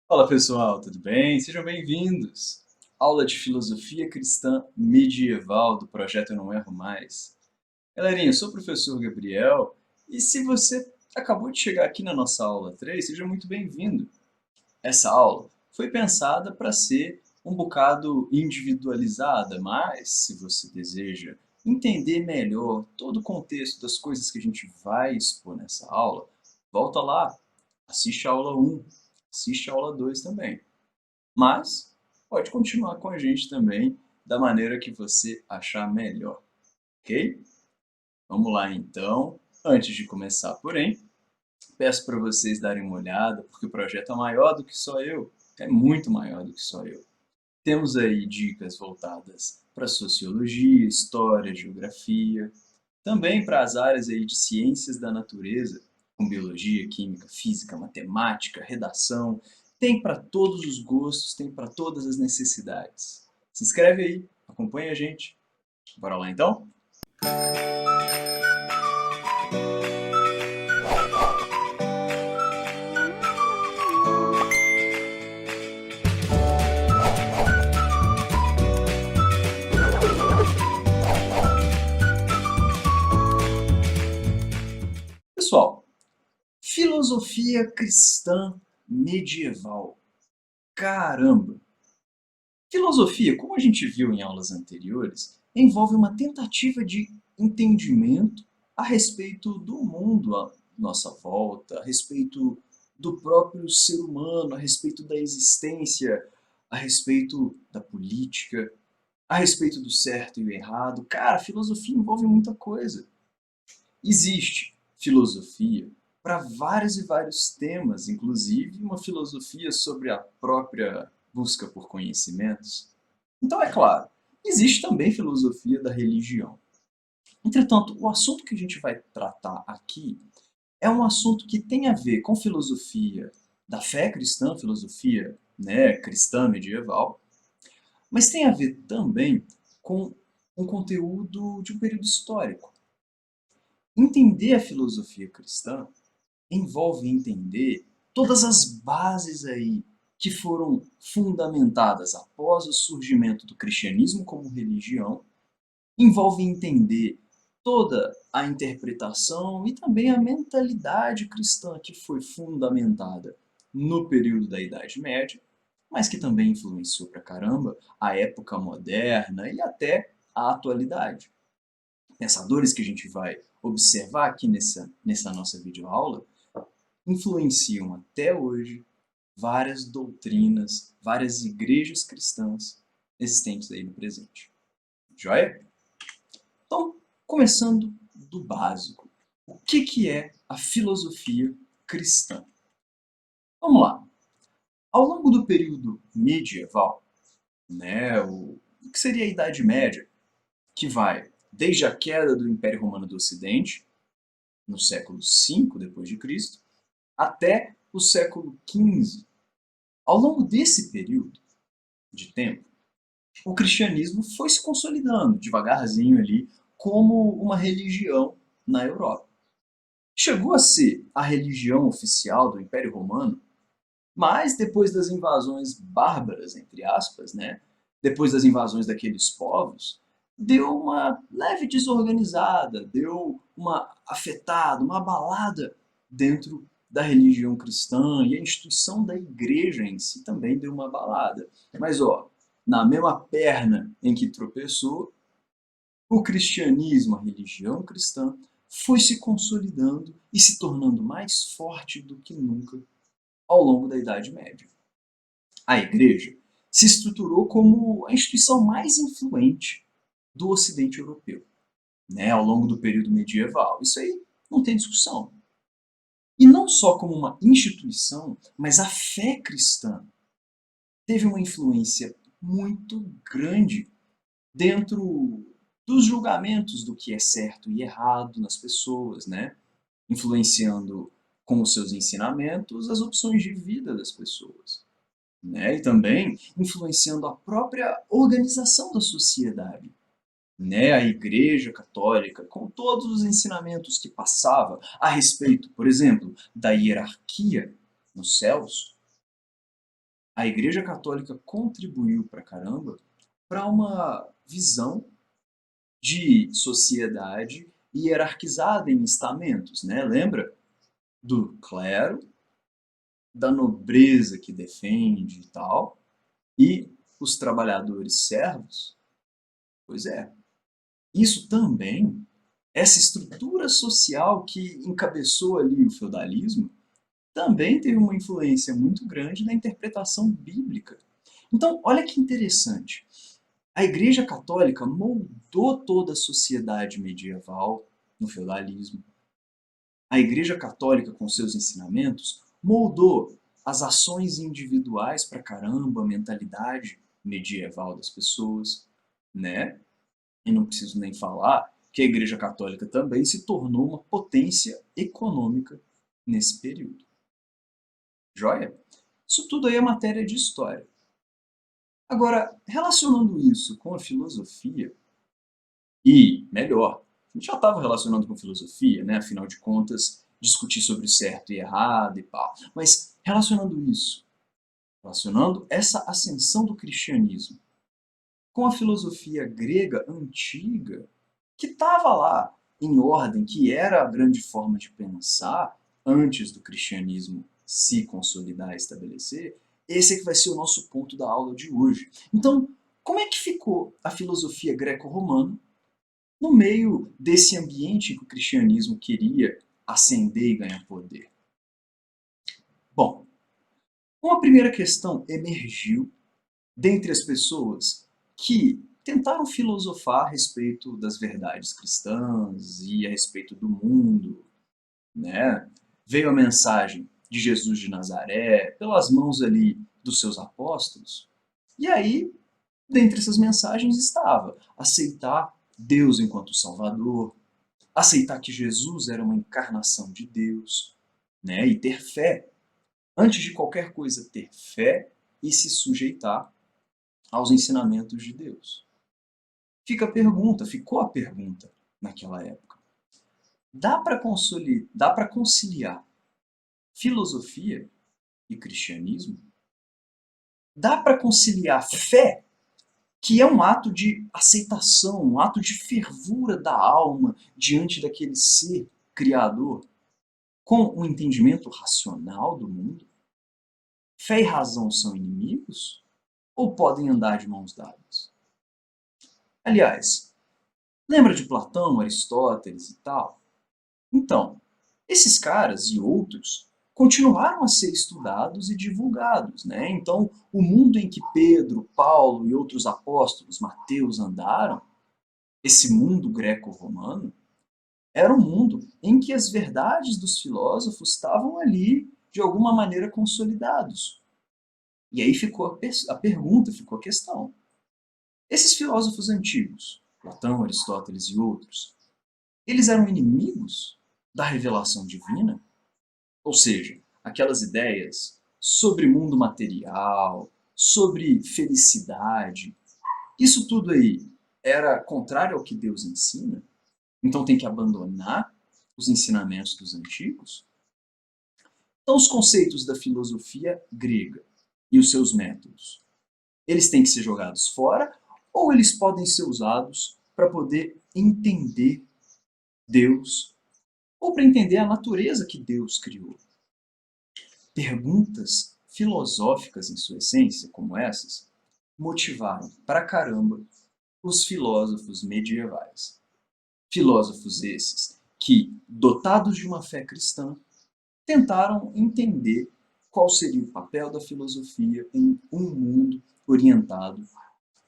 Fala pessoal, tudo bem? Sejam bem-vindos! Aula de Filosofia Cristã Medieval do projeto Eu Não Erro Mais. Galerinha, eu sou o professor Gabriel e se você acabou de chegar aqui na nossa aula 3, seja muito bem-vindo. Essa aula foi pensada para ser um bocado individualizada, mas se você deseja entender melhor todo o contexto das coisas que a gente vai expor nessa aula, volta lá, assiste a aula 1, assiste a aula 2 também. Mas pode continuar com a gente também da maneira que você achar melhor, ok? Vamos lá então. Antes de começar, porém, peço para vocês darem uma olhada, porque o projeto é maior do que só eu, é muito maior do que só eu. Temos aí dicas voltadas para sociologia, história, geografia, também para as áreas aí de ciências da natureza, com biologia, química, física, matemática, redação. Tem para todos os gostos, tem para todas as necessidades. Se inscreve aí, acompanha a gente. Bora lá então? Pessoal, filosofia cristã medieval. Caramba! Filosofia, como a gente viu em aulas anteriores, envolve uma tentativa de entendimento a respeito do mundo à nossa volta, a respeito do próprio ser humano, a respeito da existência, a respeito da política, a respeito do certo e o errado. Cara, filosofia envolve muita coisa. Existe filosofia para vários e vários temas, inclusive uma filosofia sobre a própria busca por conhecimentos. Então, é claro, existe também filosofia da religião. Entretanto, o assunto que a gente vai tratar aqui é um assunto que tem a ver com filosofia da fé cristã, filosofia, né, cristã medieval, mas tem a ver também com um conteúdo de um período histórico. Entender a filosofia cristã envolve entender todas as bases aí que foram fundamentadas após o surgimento do cristianismo como religião, envolve entender toda a interpretação e também a mentalidade cristã que foi fundamentada no período da Idade Média, mas que também influenciou pra caramba a época moderna e até a atualidade. Pensadores que a gente vai observar aqui nessa nossa videoaula influenciam até hoje várias doutrinas, várias igrejas cristãs existentes aí no presente. Joia? Então, começando do básico. O que é a filosofia cristã? Vamos lá. Ao longo do período medieval, né, o que seria a Idade Média, que vai desde a queda do Império Romano do Ocidente, no século V depois de Cristo, até o século XV. Ao longo desse período de tempo, o cristianismo foi se consolidando devagarzinho ali como uma religião na Europa. Chegou a ser a religião oficial do Império Romano, mas depois das invasões bárbaras, entre aspas, né? Depois das invasões daqueles povos, deu uma leve desorganizada, deu uma afetada, uma abalada dentro da religião cristã e a instituição da igreja em si também deu uma abalada. Mas ó, na mesma perna em que tropeçou, o cristianismo, a religião cristã, foi se consolidando e se tornando mais forte do que nunca ao longo da Idade Média. A Igreja se estruturou como a instituição mais influente do Ocidente Europeu, né, ao longo do período medieval. Isso aí não tem discussão. E não só como uma instituição, mas a fé cristã teve uma influência muito grande dentro dos julgamentos do que é certo e errado nas pessoas, né? Influenciando com os seus ensinamentos as opções de vida das pessoas, né? E também influenciando a própria organização da sociedade, né? A Igreja Católica, com todos os ensinamentos que passava a respeito, por exemplo, da hierarquia nos céus, A Igreja Católica contribuiu pra caramba para uma visão de sociedade hierarquizada em estamentos, né? Lembra do clero, da nobreza que defende e tal, e os trabalhadores servos? Pois é. Isso também, essa estrutura social que encabeçou ali o feudalismo, também teve uma influência muito grande na interpretação bíblica. Então, olha que interessante. A Igreja Católica moldou toda a sociedade medieval no feudalismo. A Igreja Católica, com seus ensinamentos, moldou as ações individuais pra caramba, a mentalidade medieval das pessoas, né? E não preciso nem falar que a Igreja Católica também se tornou uma potência econômica nesse período. Joia? Isso tudo aí é matéria de história. Agora, relacionando isso com a filosofia, e melhor, a gente já estava relacionando com filosofia, né? Afinal de contas, discutir sobre o certo e errado e pá. Mas relacionando isso, relacionando essa ascensão do cristianismo com a filosofia grega antiga, que estava lá em ordem, que era a grande forma de pensar antes do cristianismo se consolidar e estabelecer, esse é que vai ser o nosso ponto da aula de hoje. Então, como é que ficou a filosofia greco-romana no meio desse ambiente em que o cristianismo queria ascender e ganhar poder? Bom, uma primeira questão emergiu dentre as pessoas que tentaram filosofar a respeito das verdades cristãs e a respeito do mundo, né? Veio a mensagem de Jesus de Nazaré pelas mãos ali dos seus apóstolos. E aí, dentre essas mensagens estava aceitar Deus enquanto Salvador, aceitar que Jesus era uma encarnação de Deus, né? E ter fé. Antes de qualquer coisa, ter fé e se sujeitar aos ensinamentos de Deus. Ficou a pergunta naquela época. Dá para conciliar filosofia e cristianismo? Dá para conciliar fé, que é um ato de aceitação, um ato de fervura da alma diante daquele ser criador, com um entendimento racional do mundo? Fé e razão são inimigos? Ou podem andar de mãos dadas? Aliás, lembra de Platão, Aristóteles e tal? Então, esses caras e outros continuaram a ser estudados e divulgados, né? Então, o mundo em que Pedro, Paulo e outros apóstolos, Mateus, andaram, esse mundo greco-romano, era um mundo em que as verdades dos filósofos estavam ali, de alguma maneira, consolidados. E aí ficou a pergunta, ficou a questão. Esses filósofos antigos, Platão, Aristóteles e outros, eles eram inimigos da revelação divina? Ou seja, aquelas ideias sobre mundo material, sobre felicidade, isso tudo aí era contrário ao que Deus ensina? Então tem que abandonar os ensinamentos dos antigos? Então os conceitos da filosofia grega e os seus métodos, eles têm que ser jogados fora ou eles podem ser usados para poder entender Deus ou para entender a natureza que Deus criou? Perguntas filosóficas em sua essência, como essas, motivaram pra caramba os filósofos medievais. Filósofos esses que, dotados de uma fé cristã, tentaram entender qual seria o papel da filosofia em um mundo orientado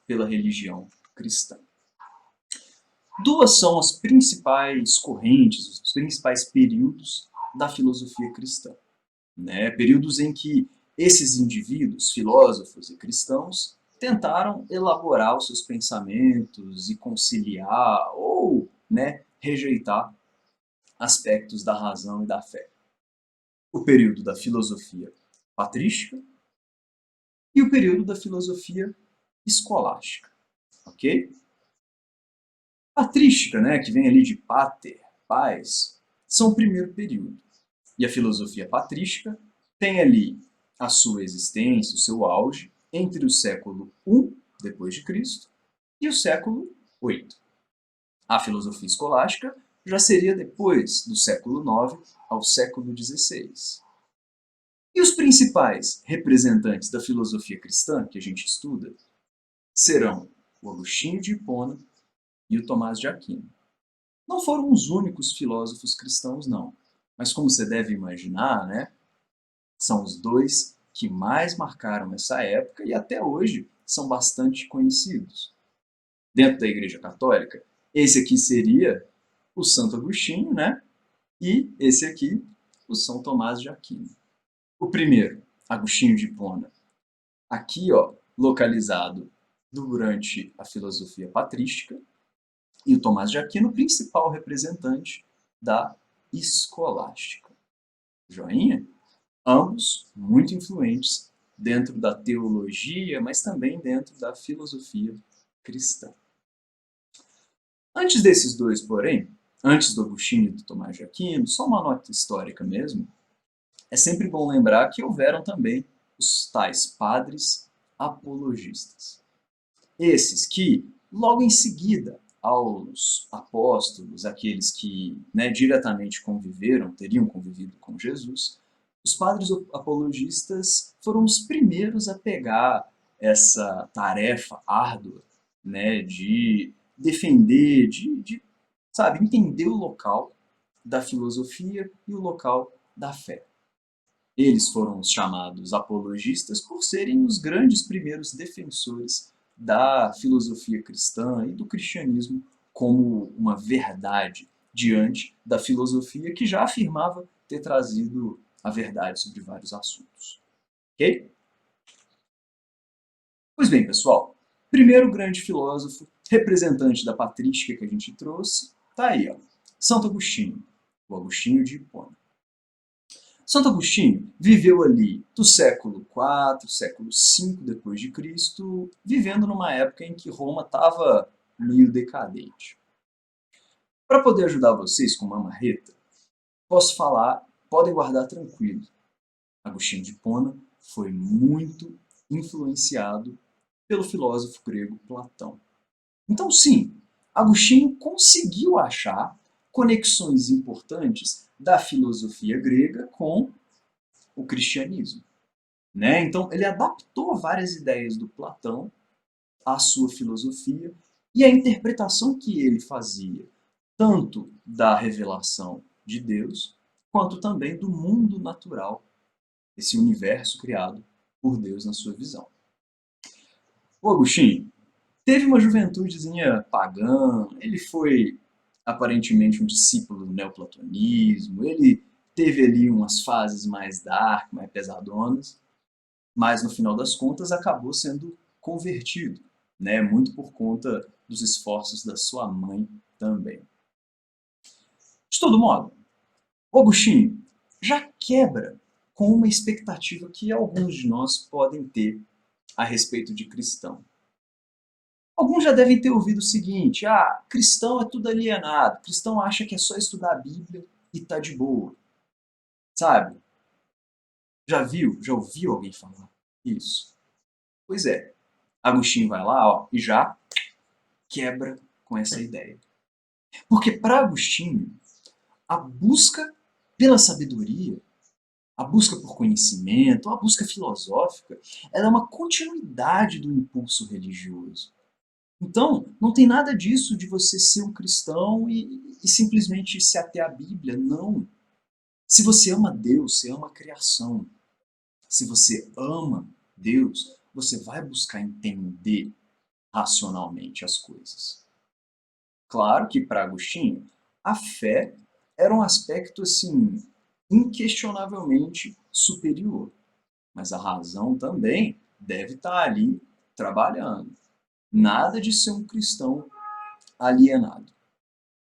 pela religião cristã. Duas são as principais correntes, os principais períodos da filosofia cristã, né? Períodos em que esses indivíduos, filósofos e cristãos, tentaram elaborar os seus pensamentos e conciliar ou, né, rejeitar aspectos da razão e da fé. O período da filosofia patrística e o período da filosofia escolástica, ok? Patrística, né, que vem ali de pater, paz, são o primeiro período. E a filosofia patrística tem ali a sua existência, o seu auge, entre o século I depois de Cristo e o século VIII. A filosofia escolástica já seria depois do século IX ao século XVI. E os principais representantes da filosofia cristã que a gente estuda serão o Agostinho de Hipona e o Tomás de Aquino. Não foram os únicos filósofos cristãos, não. Mas como você deve imaginar, né, são os dois que mais marcaram essa época e até hoje são bastante conhecidos. Dentro da Igreja Católica, esse aqui seria o Santo Agostinho, né? E esse aqui, o São Tomás de Aquino. O primeiro, Agostinho de Hipona, aqui, ó, localizado durante a filosofia patrística, e o Tomás de Aquino, principal representante da escolástica. Joinha? Ambos muito influentes dentro da teologia, mas também dentro da filosofia cristã. Antes desses dois, porém, antes do Agostinho e do Tomás de Aquino, só uma nota histórica mesmo, é sempre bom lembrar que houveram também os tais padres apologistas. Esses que, logo em seguida aos apóstolos, aqueles que, né, diretamente conviveram, teriam convivido com Jesus, os padres apologistas foram os primeiros a pegar essa tarefa árdua, né, de defender, sabe, entender o local da filosofia e o local da fé. Eles foram os chamados apologistas por serem os grandes primeiros defensores da filosofia cristã e do cristianismo como uma verdade diante da filosofia que já afirmava ter trazido a verdade sobre vários assuntos. Ok? Pois bem, pessoal, primeiro grande filósofo, representante da patrística que a gente trouxe, tá aí, ó, Santo Agostinho, o Agostinho de Hipona. Santo Agostinho viveu ali do século IV, século V depois de Cristo, vivendo numa época em que Roma estava meio decadente. Para poder ajudar vocês com uma marreta, posso falar, podem guardar tranquilo. Agostinho de Hipona foi muito influenciado pelo filósofo grego Platão. Então, sim, Agostinho conseguiu achar conexões importantes da filosofia grega com o cristianismo, né? Então, ele adaptou várias ideias do Platão à sua filosofia e a interpretação que ele fazia, tanto da revelação de Deus, quanto também do mundo natural, esse universo criado por Deus na sua visão. O Agostinho teve uma juventudezinha pagã, ele foi aparentemente um discípulo do neoplatonismo, ele teve ali umas fases mais dark, mais pesadonas, mas no final das contas acabou sendo convertido, né? Muito por conta dos esforços da sua mãe também. De todo modo, o Agostinho já quebra com uma expectativa que alguns de nós podem ter a respeito de cristão. Alguns já devem ter ouvido o seguinte: ah, cristão é tudo alienado, cristão acha que é só estudar a Bíblia e tá de boa. Sabe? Já viu? Já ouviu alguém falar isso? Pois é, Agostinho vai lá, ó, e já quebra com essa ideia. Porque para Agostinho, a busca pela sabedoria, a busca por conhecimento, a busca filosófica, ela é uma continuidade do impulso religioso. Então, não tem nada disso de você ser um cristão e simplesmente se ater à Bíblia, não. Se você ama Deus, você ama a criação. Se você ama Deus, você vai buscar entender racionalmente as coisas. Claro que para Agostinho, a fé era um aspecto assim inquestionavelmente superior, mas a razão também deve estar ali trabalhando. Nada de ser um cristão alienado.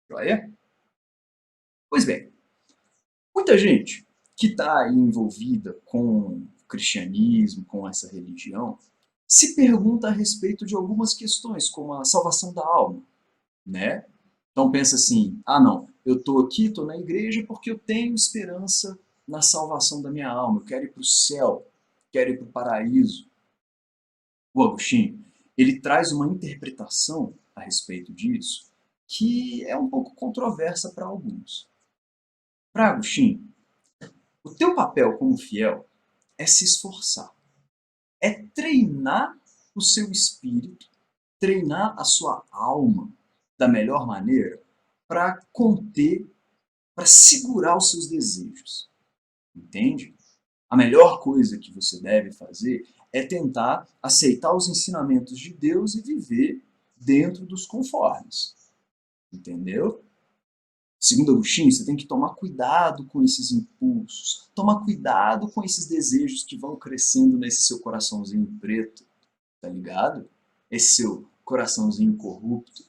Joia? Pois bem, muita gente que está aí envolvida com o cristianismo, com essa religião, se pergunta a respeito de algumas questões, como a salvação da alma, né? Então pensa assim, ah não, eu estou aqui, estou na igreja porque eu tenho esperança na salvação da minha alma, eu quero ir para o céu, quero ir para o paraíso. O Agostinho, ele traz uma interpretação a respeito disso que é um pouco controversa para alguns. Para Agostinho, o teu papel como fiel é se esforçar, é treinar o seu espírito, treinar a sua alma da melhor maneira para conter, para segurar os seus desejos. Entende? A melhor coisa que você deve fazer é tentar aceitar os ensinamentos de Deus e viver dentro dos conformes. Entendeu? Segundo Agostinho, você tem que tomar cuidado com esses impulsos, tomar cuidado com esses desejos que vão crescendo nesse seu coraçãozinho preto, tá ligado? Esse seu coraçãozinho corrupto.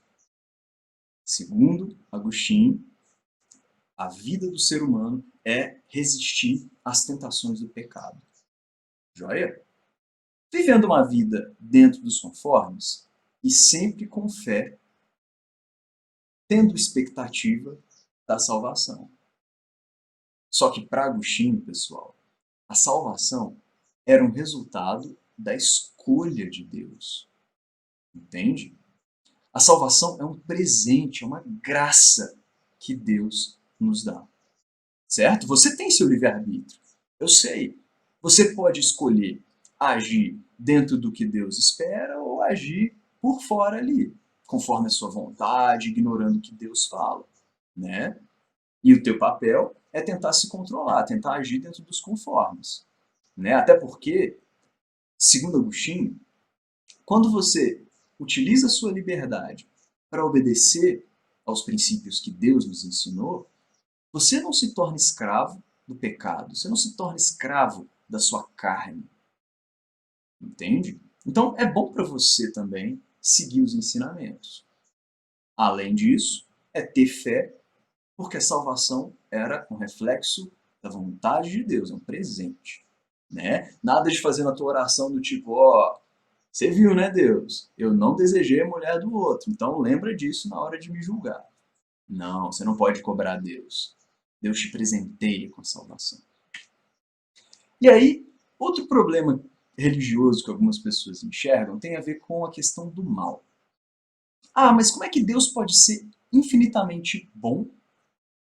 Segundo Agostinho, a vida do ser humano é resistir às tentações do pecado. Joia? Vivendo uma vida dentro dos conformes e sempre com fé, tendo expectativa da salvação. Só que para Agostinho, pessoal, a salvação era um resultado da escolha de Deus. Entende? A salvação é um presente, é uma graça que Deus nos dá. Certo? Você tem seu livre-arbítrio. Eu sei. Você pode escolher agir dentro do que Deus espera ou agir por fora ali, conforme a sua vontade, ignorando o que Deus fala, né? E o teu papel é tentar se controlar, tentar agir dentro dos conformes, né? Até porque, segundo Agostinho, quando você utiliza a sua liberdade para obedecer aos princípios que Deus nos ensinou, você não se torna escravo do pecado, você não se torna escravo da sua carne. Entende? Então é bom para você também seguir os ensinamentos. Além disso, é ter fé, porque a salvação era um reflexo da vontade de Deus, é um presente. Né? Nada de fazer na tua oração do tipo, ó, você viu, né, Deus? Eu não desejei a mulher do outro, então lembra disso na hora de me julgar. Não, você não pode cobrar Deus. Deus te presenteia com a salvação. E aí, outro problema religioso que algumas pessoas enxergam tem a ver com a questão do mal. Ah, mas como é que Deus pode ser infinitamente bom?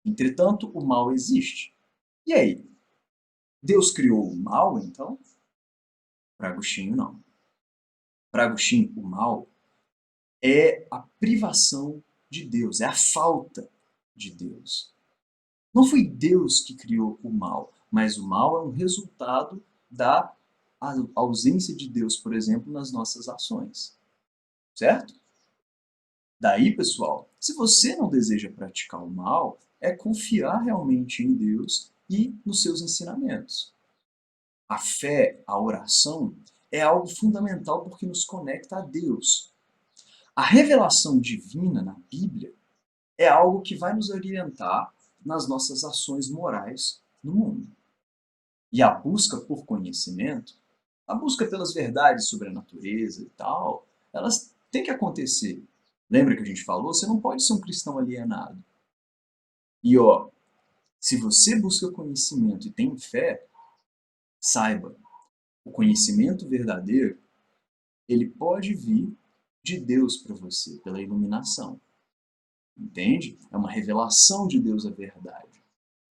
Entretanto, o mal existe. E aí? Deus criou o mal, então? Para Agostinho, não. Para Agostinho, o mal é a privação de Deus, é a falta de Deus. Não foi Deus que criou o mal, mas o mal é um resultado da ausência de Deus, por exemplo, nas nossas ações. Certo? Daí, pessoal, se você não deseja praticar o mal, é confiar realmente em Deus e nos seus ensinamentos. A fé, a oração, é algo fundamental porque nos conecta a Deus. A revelação divina na Bíblia é algo que vai nos orientar nas nossas ações morais no mundo. E a busca por conhecimento, a busca pelas verdades sobre a natureza e tal, elas têm que acontecer. Lembra que a gente falou? Você não pode ser um cristão alienado. E ó, se você busca conhecimento e tem fé, saiba, o conhecimento verdadeiro, ele pode vir de Deus para você, pela iluminação. Entende? É uma revelação de Deus a verdade.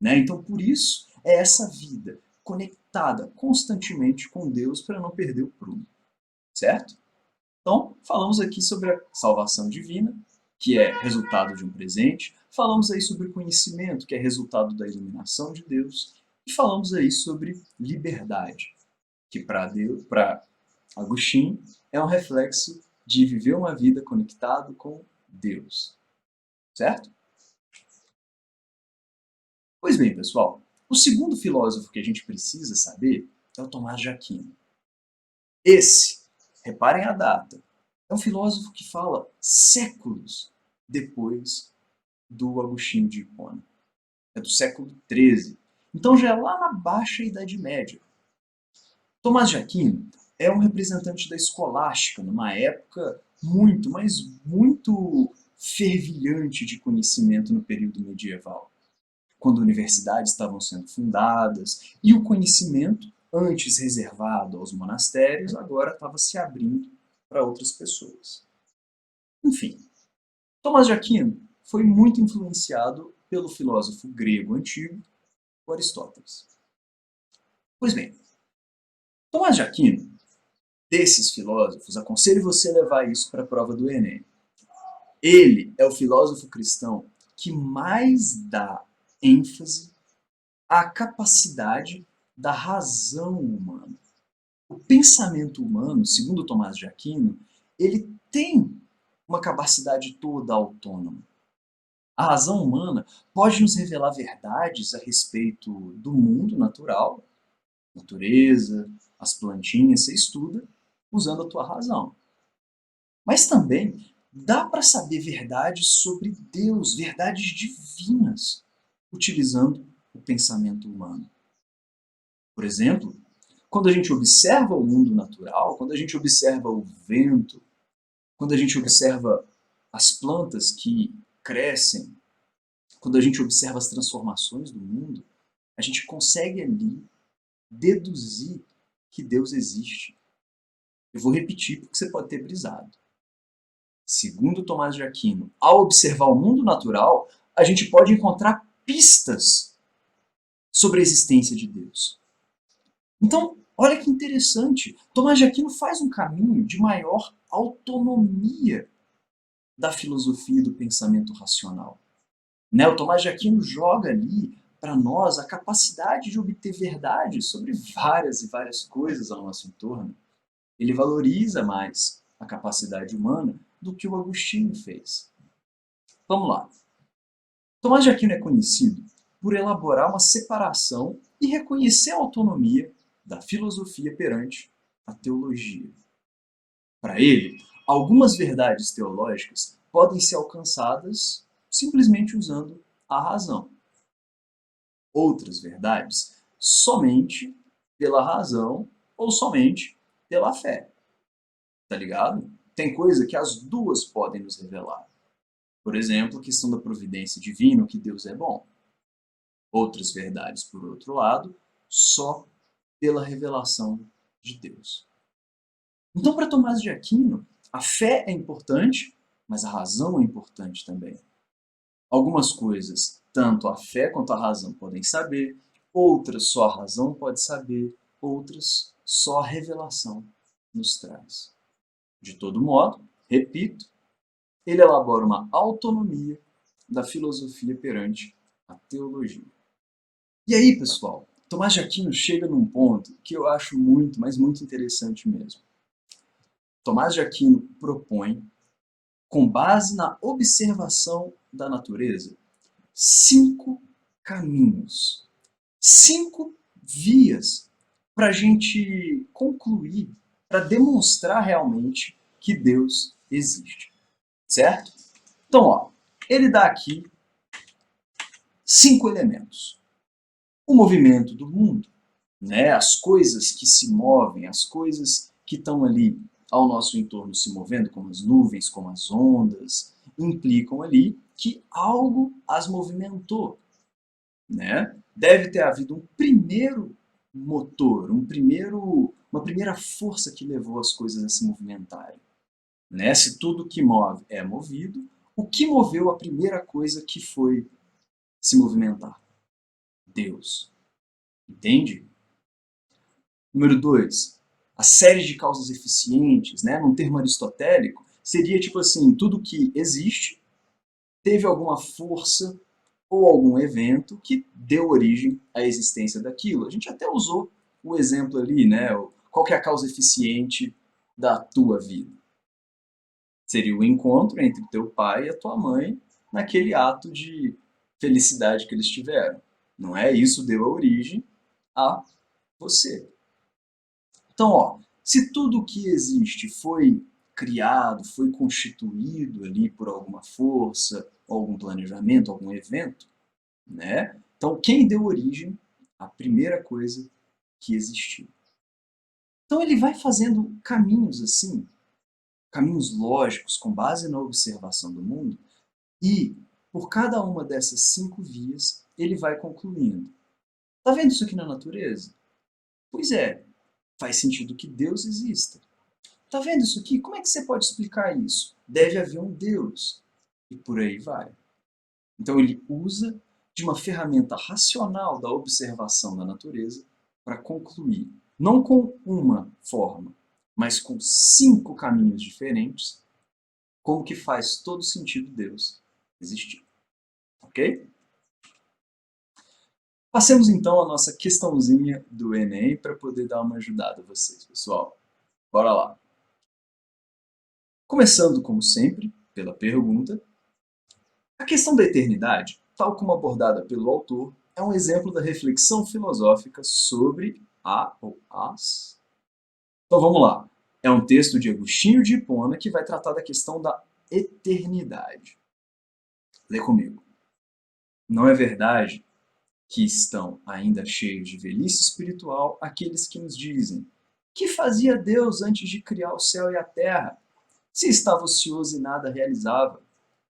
Né? Então, por isso, é essa vida conectada constantemente com Deus para não perder o prumo. Certo? Então, falamos aqui sobre a salvação divina, que é resultado de um presente. Falamos aí sobre conhecimento, que é resultado da iluminação de Deus. E falamos aí sobre liberdade, que para Agostinho, é um reflexo de viver uma vida conectado com Deus. Certo? Pois bem, pessoal, o segundo filósofo que a gente precisa saber é o Tomás de Aquino. Esse, reparem a data, é um filósofo que fala séculos depois do Agostinho de Hipona. É do século XIII. Então já é lá na Baixa Idade Média. Tomás de Aquino é um representante da escolástica, numa época muito, mas muito fervilhante de conhecimento no período medieval, quando universidades estavam sendo fundadas e o conhecimento antes reservado aos monastérios, agora estava se abrindo para outras pessoas. Enfim, Tomás de Aquino foi muito influenciado pelo filósofo grego antigo, Aristóteles. Pois bem, Tomás de Aquino, desses filósofos, aconselho você a levar isso para a prova do Enem. Ele é o filósofo cristão que mais dá ênfase à capacidade da razão humana. O pensamento humano, segundo Tomás de Aquino, ele tem uma capacidade toda autônoma. A razão humana pode nos revelar verdades a respeito do mundo natural, natureza, as plantinhas, você estuda usando a tua razão. Mas também dá para saber verdades sobre Deus, verdades divinas, utilizando o pensamento humano. Por exemplo, quando a gente observa o mundo natural, quando a gente observa o vento, quando a gente observa as plantas que crescem, quando a gente observa as transformações do mundo, a gente consegue ali deduzir que Deus existe. Eu vou repetir porque você pode ter brisado. Segundo Tomás de Aquino, ao observar o mundo natural, a gente pode encontrar pistas sobre a existência de Deus. Então, olha que interessante. Tomás de Aquino faz um caminho de maior autonomia da filosofia e do pensamento racional. Né? O Tomás de Aquino joga ali para nós a capacidade de obter verdade sobre várias e várias coisas ao nosso entorno. Ele valoriza mais a capacidade humana do que o Agostinho fez. Vamos lá. Tomás de Aquino é conhecido por elaborar uma separação e reconhecer a autonomia da filosofia perante a teologia. Para ele, algumas verdades teológicas podem ser alcançadas simplesmente usando a razão. Outras verdades somente pela razão ou somente pela fé. Tá ligado? Tem coisa que as duas podem nos revelar. Por exemplo, a questão da providência divina, que Deus é bom. Outras verdades, por outro lado, só pela revelação de Deus. Então, para Tomás de Aquino, a fé é importante, mas a razão é importante também. Algumas coisas, tanto a fé quanto a razão podem saber, outras só a razão pode saber, outras só a revelação nos traz. De todo modo, repito, ele elabora uma autonomia da filosofia perante a teologia. E aí, pessoal, Tomás de Aquino chega num ponto que eu acho muito, mas muito interessante mesmo. Tomás de Aquino propõe, com base na observação da natureza, 5 caminhos, 5 vias para a gente concluir, para demonstrar realmente que Deus existe. Certo? Então, ó, ele dá aqui 5 elementos. O movimento do mundo, né? As coisas que se movem, as coisas que estão ali ao nosso entorno se movendo, como as nuvens, como as ondas, implicam ali que algo as movimentou. Né? Deve ter havido um primeiro motor, uma primeira força que levou as coisas a se movimentarem. Né? Se tudo que move é movido, o que moveu a primeira coisa que foi se movimentar? Deus. Entende? Número 2. A série de causas eficientes, né? Num termo aristotélico, seria tipo assim, tudo que existe teve alguma força ou algum evento que deu origem à existência daquilo. A gente até usou o exemplo ali, né? Qual que é a causa eficiente da tua vida? Seria o encontro entre teu pai e a tua mãe naquele ato de felicidade que eles tiveram. Não é? Isso deu origem a você. Então, ó, se tudo o que existe foi criado, foi constituído ali por alguma força, algum planejamento, algum evento, né? Então, quem deu origem à primeira coisa que existiu? Então, ele vai fazendo caminhos assim, caminhos lógicos com base na observação do mundo, e por cada uma dessas 5 vias ele vai concluindo. Tá vendo isso aqui na natureza? Pois é, faz sentido que Deus exista. Tá vendo isso aqui? Como é que você pode explicar isso? Deve haver um Deus. E por aí vai. Então ele usa de uma ferramenta racional da observação da natureza para concluir, não com uma forma, mas com 5 caminhos diferentes, como que faz todo sentido Deus existir. Ok? Passemos então a nossa questãozinha do Enem para poder dar uma ajudada a vocês, pessoal. Bora lá. Começando, como sempre, pela pergunta. A questão da eternidade, tal como abordada pelo autor, é um exemplo da reflexão filosófica sobre a ou as. Então vamos lá. É um texto de Agostinho de Hipona que vai tratar da questão da eternidade. Lê comigo. Não é verdade que estão ainda cheios de velhice espiritual aqueles que nos dizem: que fazia Deus antes de criar o céu e a terra? Se estava ocioso e nada realizava,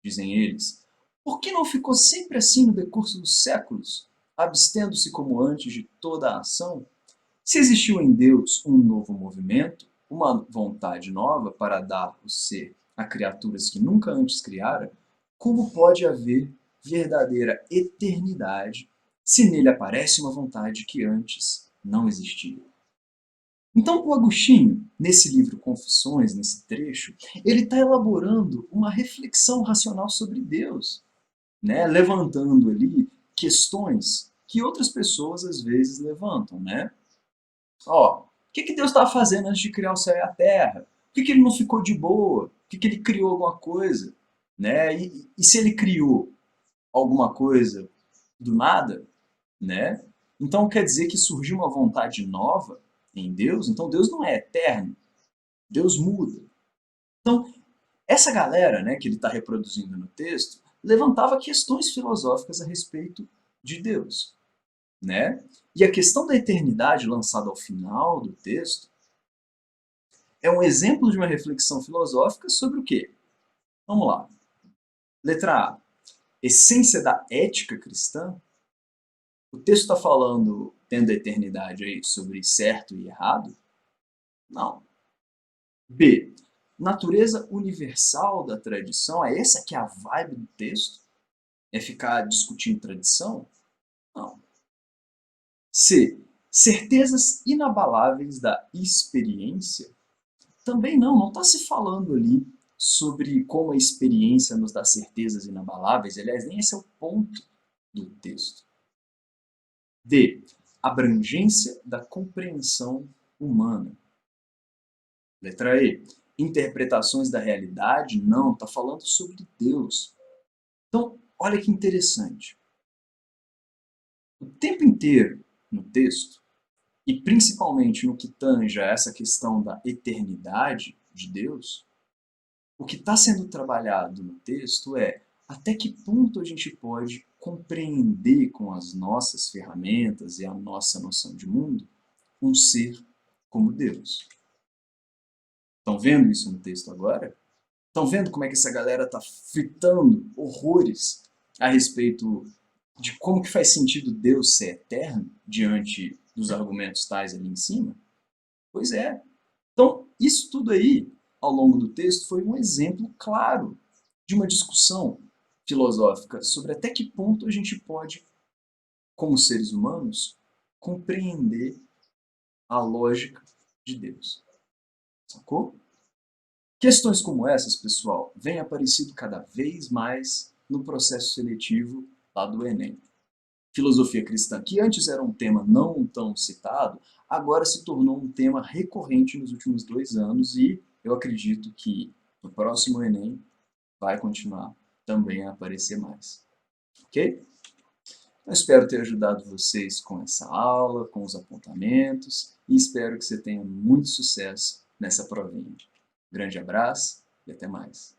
dizem eles, por que não ficou sempre assim no decurso dos séculos, abstendo-se como antes de toda a ação? Se existiu em Deus um novo movimento, uma vontade nova para dar o ser a criaturas que nunca antes criara, como pode haver verdadeira eternidade se nele aparece uma vontade que antes não existia? Então, o Agostinho, nesse livro Confissões, nesse trecho, ele está elaborando uma reflexão racional sobre Deus, né? Levantando ali questões que outras pessoas às vezes levantam, né? Ó, o que Deus estava fazendo antes de criar o céu e a terra? Por que ele não ficou de boa? Por que ele criou alguma coisa? Né? E se ele criou alguma coisa do nada, né? Então quer dizer que surgiu uma vontade nova em Deus? Então Deus não é eterno, Deus muda. Então, essa galera, né, que ele está reproduzindo no texto, levantava questões filosóficas a respeito de Deus, né? E a questão da eternidade lançada ao final do texto é um exemplo de uma reflexão filosófica sobre o quê? Vamos lá. Letra A. Essência da ética cristã. O texto está falando, tendo a eternidade aí, sobre certo e errado? Não. B. Natureza universal da tradição. É essa que é a vibe do texto? É ficar discutindo tradição? Não. C. Certezas inabaláveis da experiência? Também não. Não está se falando ali sobre como a experiência nos dá certezas inabaláveis. Aliás, nem esse é o ponto do texto. D. Abrangência da compreensão humana. Letra E. Interpretações da realidade? Não, está falando sobre Deus. Então, olha que interessante. O tempo inteiro no texto, e principalmente no que tange a essa questão da eternidade de Deus, o que está sendo trabalhado no texto é até que ponto a gente pode compreender com as nossas ferramentas e a nossa noção de mundo um ser como Deus. Estão vendo isso no texto agora? Estão vendo como é que essa galera está fritando horrores a respeito de como que faz sentido Deus ser eterno diante dos argumentos tais ali em cima? Pois é. Então, isso tudo aí, ao longo do texto, foi um exemplo claro de uma discussão filosófica sobre até que ponto a gente pode, como seres humanos, compreender a lógica de Deus. Sacou? Questões como essas, pessoal, vêm aparecido cada vez mais no processo seletivo lá do Enem. Filosofia cristã, que antes era um tema não tão citado, agora se tornou um tema recorrente nos últimos 2 anos e eu acredito que no próximo Enem vai continuar também a aparecer mais. Ok? Eu espero ter ajudado vocês com essa aula, com os apontamentos e espero que você tenha muito sucesso nessa provinha. Grande abraço e até mais.